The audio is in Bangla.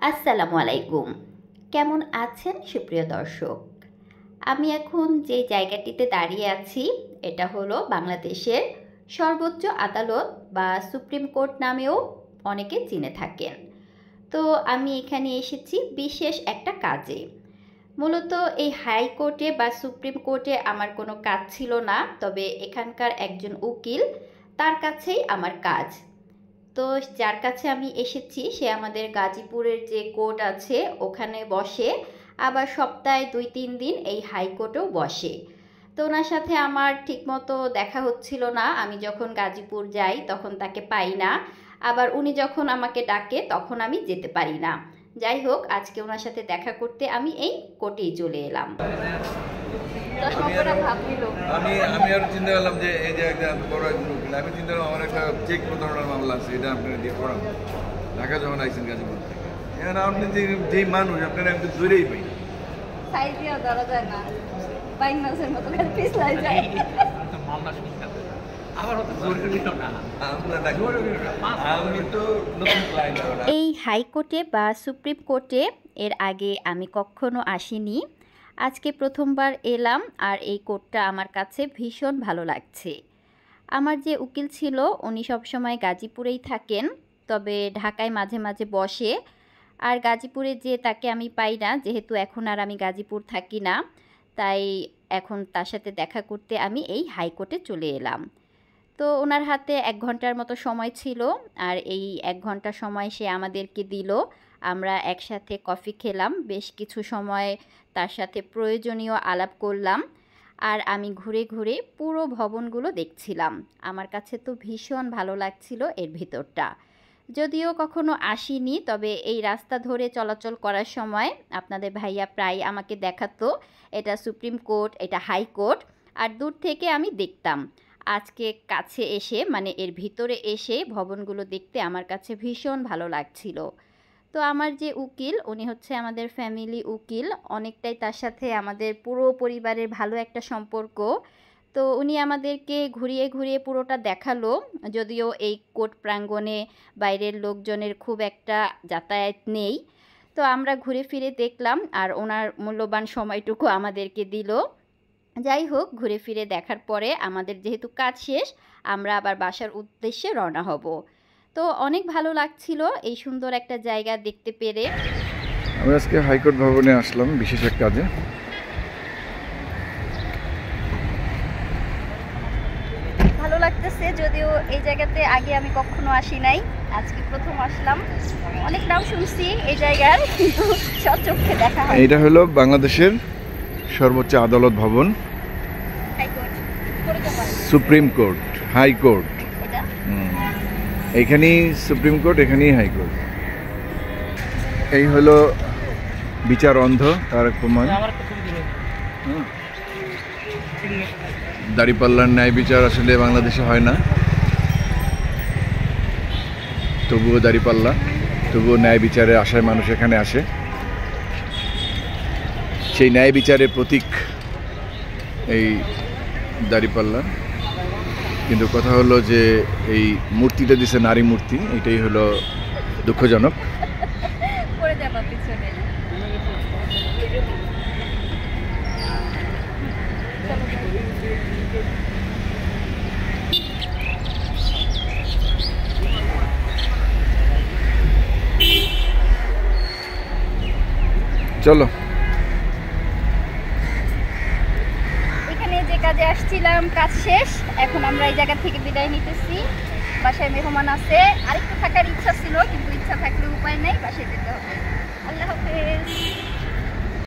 আসসালামু আলাইকুম। কেমন আছেন সুপ্রিয় দর্শক? আমি এখন যে জায়গাটিতে দাঁড়িয়ে আছি এটা হলো বাংলাদেশের সর্বোচ্চ আদালত বা সুপ্রিম কোর্ট নামেও অনেকে চিনে থাকেন। তো আমি এখানে এসেছি বিশেষ একটা কাজে। মূলত এই হাইকোর্টে বা সুপ্রিম কোর্টে আমার কোনো কাজ ছিল না, তবে এখানকার একজন উকিল, তার কাছেই আমার কাজ। তো যার কাছে আমি এসেছি সে আমাদের গাজীপুরের যে কোর্ট আছে ওখানে বসে, আবার সপ্তাহে 2-3 দিন এই হাইকোর্টেও বসে। তো ওনার সাথে আমার ঠিকমতো দেখা হচ্ছিল না। আমি যখন গাজীপুর যাই তখন তাকে পাই না, আবার উনি যখন আমাকে ডাকে তখন আমি যেতে পারি না। যাই হোক, আজকে ওনার সাথে দেখা করতে আমি এই কোর্টেই চলে এলাম। আমি আমি আরো চিন্তা করলাম যে এই যে একটা বড় একজন উকিল, আমি চিন্তা করলাম আমার একটা চেক প্রতারণার মামলা আছে, এটা আপনারা দিয়ে পড়ান ঢাকা যখন আইসেন গাজীপুর থেকে। এখন আপনি যেই মানুষ আপনারা আমি তো ধরেই পাই এই হাইকোর্টে বা সুপ্রিম কোর্টে এর আগে আমি কখনো আসিনি, আজকে প্রথমবার এলাম। আর এই কোর্টটা আমার কাছে ভীষণ ভালো লাগছে। আমার যে উকিল ছিল উনি সবসময় গাজীপুরেই থাকেন, তবে ঢাকায় মাঝে মাঝে বসে। আর গাজীপুরে যে তাকে আমি পাই না, যেহেতু এখন আর আমি গাজীপুর থাকি না, তাই এখন তার সাথে দেখা করতে আমি এই হাইকোর্টে চলে এলাম। তো ওনার হাতে 1 ঘন্টার মতো সময় ছিল, আর এই 1 ঘন্টা সময় সে আমাদেরকে দিল। আমরা একসাথে কফি খেলাম, বেশ কিছু সময় তার সাথে প্রয়োজনীয় আলাপ করলাম। আর আমি ঘুরে ঘুরে পুরো ভবনগুলো দেখছিলাম। আমার কাছে তো ভীষণ ভালো লাগছিল এর ভিতরটা। যদিও কখনো আসিনি, তবে এই রাস্তা ধরে চলাচল করার সময় আপনাদের ভাইয়া প্রায় আমাকে দেখাতো এটা সুপ্রিম কোর্ট, এটা হাইকোর্ট, আর দূর থেকে আমি দেখতাম। আজকে কাছে এসে, মানে এর ভিতরে এসে ভবনগুলো দেখতে আমার কাছে ভীষণ ভালো লাগছিল। তো আমার যে উকিল উনি হচ্ছে আমাদের ফ্যামিলি উকিল, অনেকটাই তার সাথে আমাদের পুরো পরিবারের ভালো একটা সম্পর্ক। তো উনি আমাদেরকে ঘুরিয়ে ঘুরিয়ে পুরোটা দেখালো, যদিও এই কোর্ট প্রাঙ্গণে বাইরের লোকজনের খুব একটা যাতায়াত নেই। তো আমরা ঘুরে ফিরে দেখলাম, আর ওনার মূল্যবান সময়টুকু আমাদেরকে দিল। যাই হোক, ঘুরে ফিরে দেখার পরে আমাদের যেহেতু কাজ শেষ, আমরা আবার বাসার উদ্দেশ্যে রওনা হব। তো অনেক ভালো লাগছিল এই সুন্দর একটা জায়গা দেখতে পেরে। আমি আজকে হাইকোর্ট ভবনে আসলাম বিশেষ এক কাজে। ভালো লাগতেছে, যদিও এই জায়গাতে আগে আমি কখনো আসি নাই, আজকে প্রথম আসলাম। অনেক নাম শুনছি এই জায়গার, কিন্তু সচক্ষে দেখা হয়। এটা হলো বাংলাদেশের সর্বোচ্চ আদালত ভবন, সুপ্রিম কোর্ট, হাইকোর্ট। এইখানেই সুপ্রিম কোর্ট, এখানেই হাইকোর্ট। এই হলো বিচার অন্ধ, তার প্রমাণ। দাঁড়িপাল্লার ন্যায় বিচার আসলে বাংলাদেশে হয় না, তবুও দাঁড়িপাল্লা, তবুও ন্যায় বিচারের আশায় মানুষ এখানে আসে। সেই ন্যায় বিচারের প্রতীক এই দাঁড়িপাল্লা। কিন্তু কথা হলো যে এই মূর্তিটা দিছে নারী মূর্তি, এটাই হলো দুঃখজনক। চলো, এখানে যে কাজে আসছিলাম কাজ শেষ, এখন আমরা এই জায়গা থেকে বিদায় নিতেছি। বাসায় মেহমান আছে, আরেকটু থাকার ইচ্ছা ছিল,